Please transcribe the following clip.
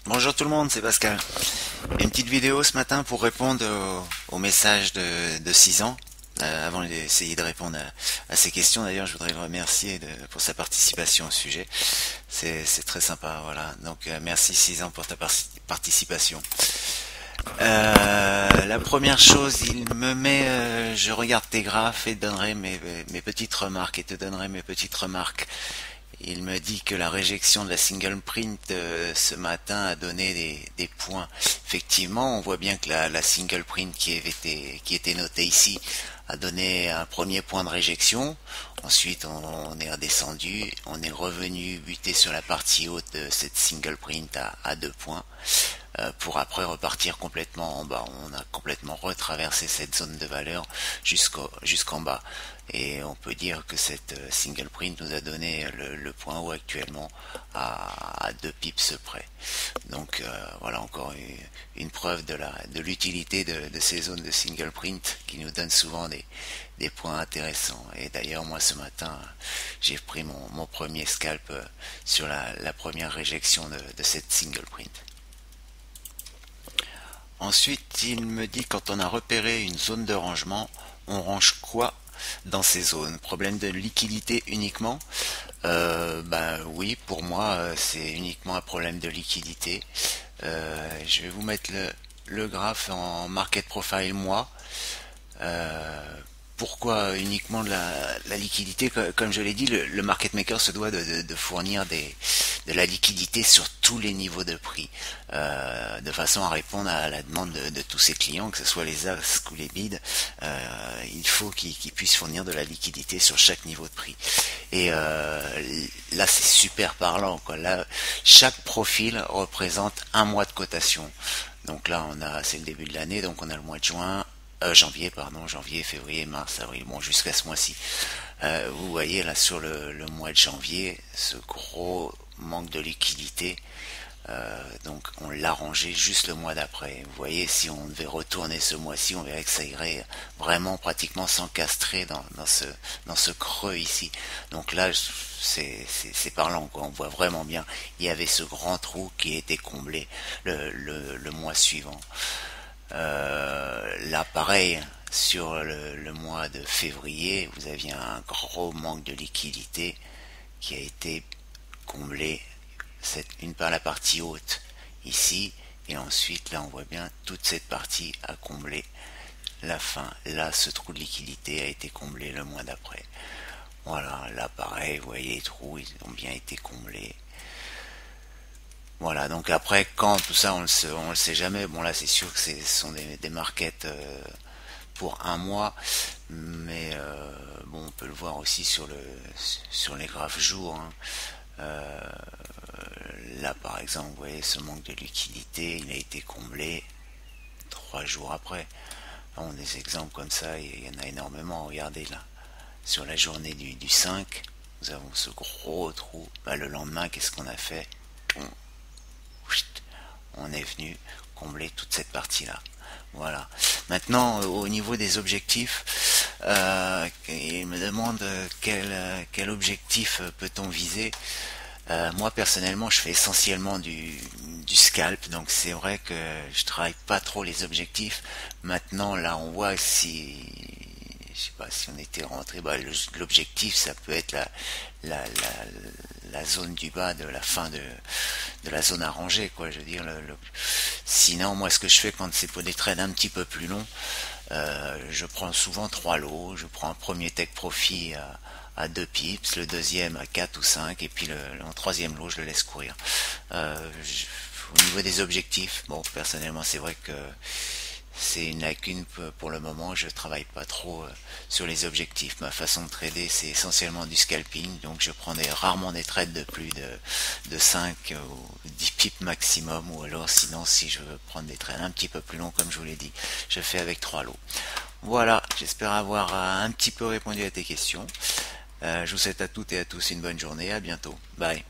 Bonjour tout le monde, c'est Pascal. Une petite vidéo ce matin pour répondre au message de 6 ans. Avant d'essayer de répondre à ces questions, d'ailleurs, je voudrais le remercier pour sa participation au sujet. C'est très sympa, voilà. Donc, merci 6 ans pour ta participation. La première chose, je regarde tes graphes et donnerai mes petites remarques et te donnerai mes petites remarques. Il me dit que la réjection de la single print ce matin a donné des points. Effectivement, on voit bien que la single print qui était notée ici a donné un premier point de réjection. Ensuite, on est redescendu, on est revenu buter sur la partie haute de cette single print à 2 points. Pour après repartir complètement en bas. On a complètement retraversé cette zone de valeur jusqu'en bas. Et on peut dire que cette single print nous a donné le point haut actuellement à 2 pips près. Donc voilà encore une preuve de l'utilité de ces zones de single print qui nous donnent souvent des points intéressants. Et d'ailleurs moi ce matin j'ai pris mon premier scalp sur la première réjection de cette single print. Ensuite, il me dit quand on a repéré une zone de rangement, on range quoi dans ces zones? Problème de liquidité uniquement? Ben oui, pour moi, c'est uniquement un problème de liquidité. Je vais vous mettre le graphe en market profile moi. Euh, Pourquoi uniquement de la liquidité? Comme je l'ai dit, le market maker se doit de fournir de la liquidité sur tous les niveaux de prix, de façon à répondre à la demande de tous ses clients, que ce soit les asks ou les bids. Il faut qu'ils puissent fournir de la liquidité sur chaque niveau de prix. Et là, c'est super parlant, quoi. Là, chaque profil représente un mois de cotation. Donc là, c'est le début de l'année, donc on a le mois de juin, janvier, pardon, janvier, février, mars, avril, bon, jusqu'à ce mois-ci. Vous voyez là sur le mois de janvier, ce gros manque de liquidité, donc on l'a rangé juste le mois d'après. Vous voyez, si on devait retourner ce mois-ci, on verrait que ça irait vraiment pratiquement s'encastrer dans ce creux ici. Donc là, c'est parlant, quoi. On voit vraiment bien, il y avait ce grand trou qui a été comblé le mois suivant. Là, pareil, sur le mois de février, vous aviez un gros manque de liquidité qui a été comblé une par la partie haute ici, et ensuite là on voit bien toute cette partie a comblé la fin. Là, ce trou de liquidité a été comblé le mois d'après. Voilà, là pareil, vous voyez les trous, ils ont bien été comblés. Voilà, donc après, quand tout ça, on le sait jamais. Bon, là, c'est sûr que ce sont des markets pour un mois, mais bon, on peut le voir aussi sur les graphes jours. Hein. Euh, Là, par exemple, vous voyez ce manque de liquidité, il a été comblé 3 jours après. On a des exemples comme ça, il y en a énormément. Regardez là, sur la journée du 5, nous avons ce gros trou. Bah, le lendemain, qu'est-ce qu'on a fait? On est venu combler toute cette partie-là. Voilà. Maintenant, au niveau des objectifs, il me demande quel objectif peut-on viser. Moi personnellement, je fais essentiellement du scalp, donc c'est vrai que je travaille pas trop les objectifs. Maintenant, là, on voit si, je sais pas, si on était rentré, bah, l'objectif, ça peut être la, la, la zone du bas de la fin de la zone arrangée, quoi. Je veux dire, sinon, moi, ce que je fais quand c'est pour des trades un petit peu plus longs, je prends souvent 3 lots. Je prends un premier take profit à 2 pips, le deuxième à 4 ou 5, et puis le troisième lot, je le laisse courir. Au niveau des objectifs, bon, personnellement, c'est vrai que c'est une lacune pour le moment. Je travaille pas trop sur les objectifs. Ma façon de trader, c'est essentiellement du scalping, donc je prends rarement des trades de plus de 5 ou 10 pips maximum, ou alors sinon, si je veux prendre des trades un petit peu plus longs, comme je vous l'ai dit, je fais avec 3 lots. Voilà, j'espère avoir un petit peu répondu à tes questions. Je vous souhaite à toutes et à tous une bonne journée, à bientôt. Bye.